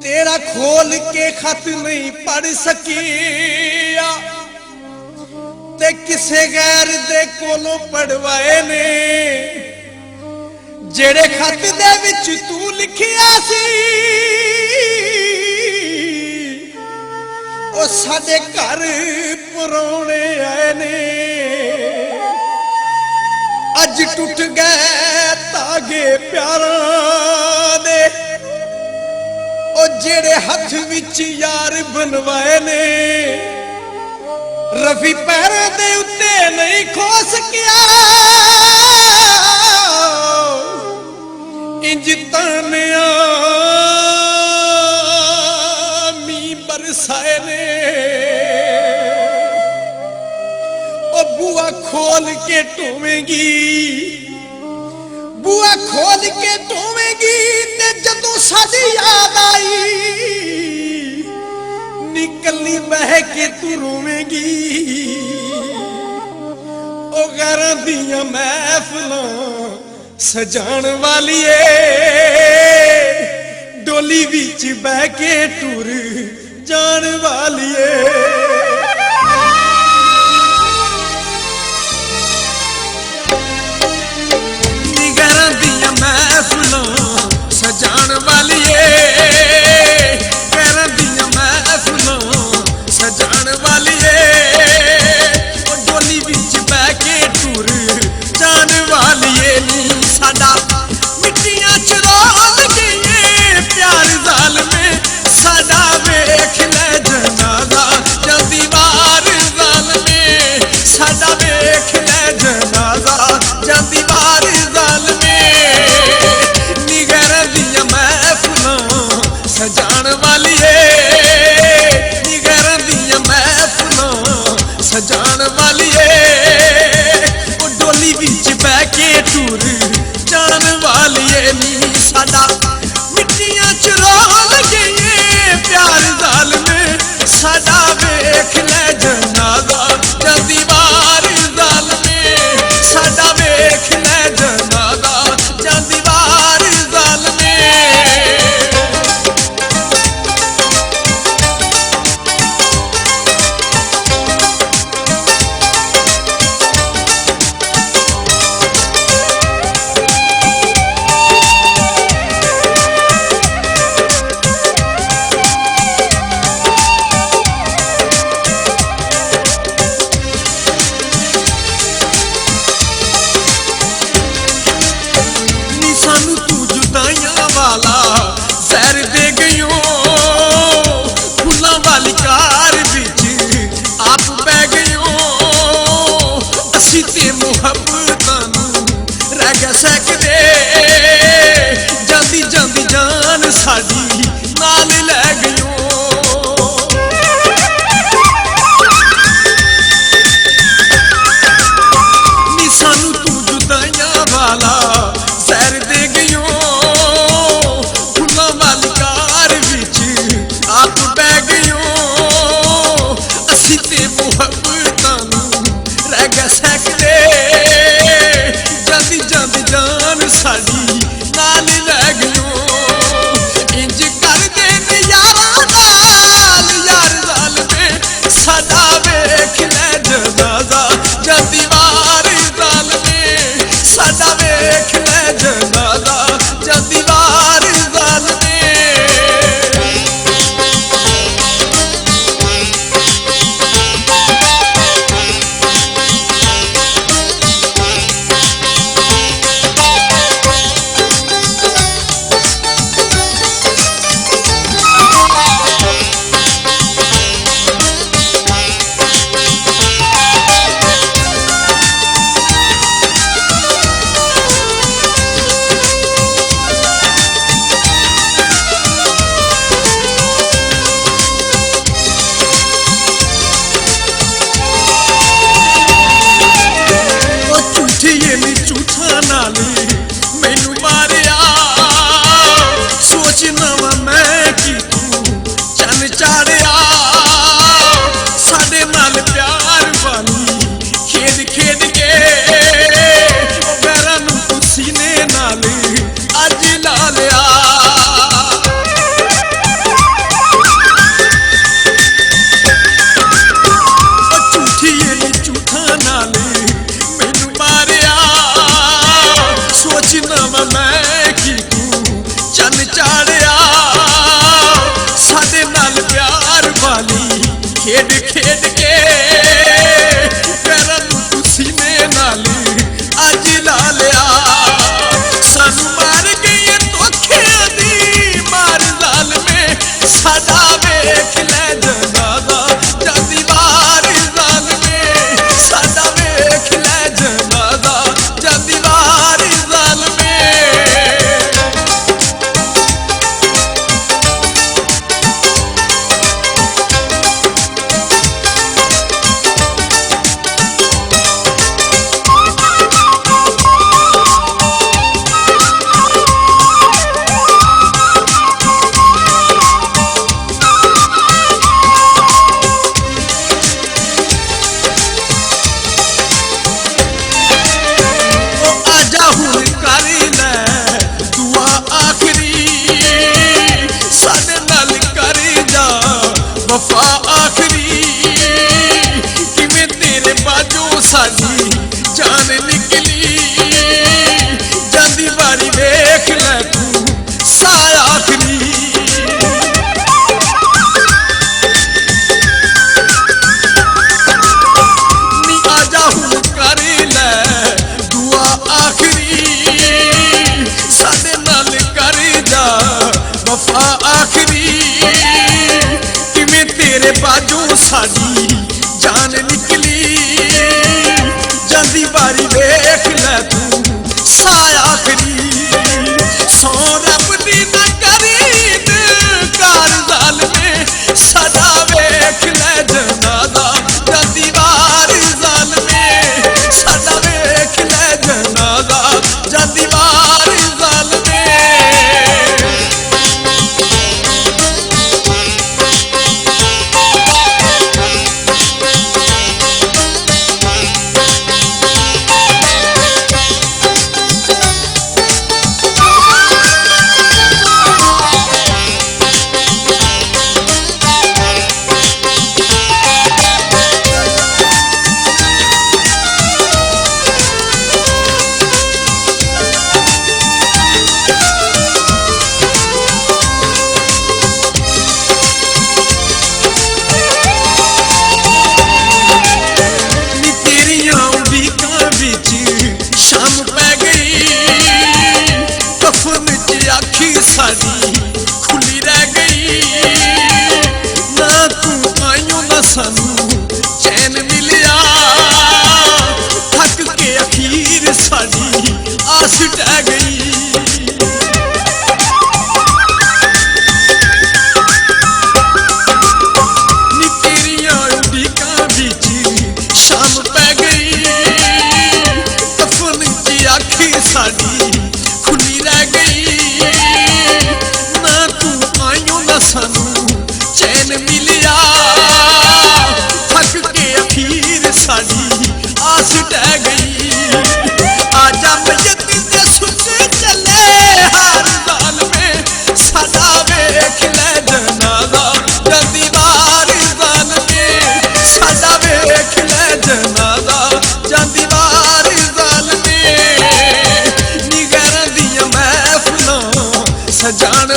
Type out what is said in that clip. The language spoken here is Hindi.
तेरा खोल के खत नहीं पढ़ सकिया ते किसे गैर दे कोलों पढ़वाए ने जेड़े खत दे विच तू लिखिया सी ओ साडे घर परौणे आए ने अज टुट गए तागे प्यारां दे ओ जेड़े हथ विच यार बनवाए ने रफी पैरों दे उत्ते नहीं खो सकिया इंज तानिया मी बरसाए ने ओ बुआ खोल के टोवेंगी बुआ खोल के टोवेंगी ते जदों साडी याद आई निकलनी बह के तू रोवेंगी ओ गैरां दियां महफिलां सजाण वाली डोली विच बह के टुर जाण वाली गैरां दियां महफिलां सजाण वाली गैरां दियां महफिलां सजाण वाली डोली विच बह के टुर जाण वाली नी साडा मिट्टियां च रोल गए प्यार ज़ालमे साडा वेख ले जनाजा जल्दी वार ज़ालमे साडा वेख ले जनाजा जल्दी वार ज़ालमे निगरां दियां महफिलां सजाण वाली निगरां दियां महफिलां सजाण वाली ओ डोली विच बह के टुर जाण वाली नी साडा मिट्टियां च रोल गए प्यार ज़ालमे साडा वेख ले जनाजा जल्दी वार ज़ालमे साडा वेख ले जनाजा जल्दी वार ज़ालमे सानू तू जुदाइयां वाला जहर दे गयो फुल्लां वाली कार विच आप बह गयो असी ते मुहब्बतां नूं रह गए सकदे जांदी जांदी जान साडी नाल लै गयो नी सानू तू जुदाइयां वाला जहर दे गयो फुल्लां वाली कार विच आप बह गयो असी ते मुहब्बतां नूं रह गए सकदे जांदी जांदी जान साडी नाल लै गयो इंज ਸਮਾਂ ਮੈਂ ਕੀ ਤੂੰ ਚੰਨ ਚਾੜਿਆ ਸਾਡੇ ਨਾਲ ਪਿਆਰ ਵਾਲੀ ਖੇਡ ਖੇਡ ਕੇ ਪੈਰਾਂ ਨੂੰ ਤੂੰ ਸੀਨੇ ਨਾਲ ਅੱਜ ਲਾ ਲਿਆ ਸਾਨੂੰ ਮਾਰ ਗਈ ਧੋਖਿਆਂ ਦੀ ਮਾਰ ਜ਼ਾਲਮੇ ਸਾਡਾ ਵੇਖ ਲੈ ਜਨਾਜ਼ਾ ਜਾਂਦੀ ਵਾਰ ਜ਼ਾਲਮੇ ਸਾਡਾ ਵੇਖ ਲੈ ਜਨਾਜ਼ਾ ਜਾਂਦੀ ਵਾਰ ਜ਼ਾਲਮੇ वफा आखरी किवें तेरे बाजों साडी जान निकली जांदी बारी वेख लै तू सा आखरी नी आजा हुण कर लै दुआ आखरी साडे नाल कर जा वफा आखरी तेरे बाजों साडी जान निकली जांदी बारी वेख लै तू सा आखरी सौ रब दी ना करी कार ज़ालमे साडा वेख लै जनाज़ा जांदी वार ज़ालमे साडा वेख लै जनाज़ा जांदी वार ज़ालमे साडी खुली रह गई ना तू आइयों ना सानू चैन मिलिया थक के अखीर साडी आस टह गई नी तेरियां उड़ीकां विच शाम पै गई कफन च आखी साडी खुली रह गई सानू चैन मिलिया थक के अखीर साडी आस टह गई आजा मयती ते सुत चले हार ज़ालमे साडा वेख लै जनाज़ा जांदी वार ज़ालमे साडा वेख लै जनाज़ा जांदी वार ज़ालमे नी गैरां दियां महफिलां सजाण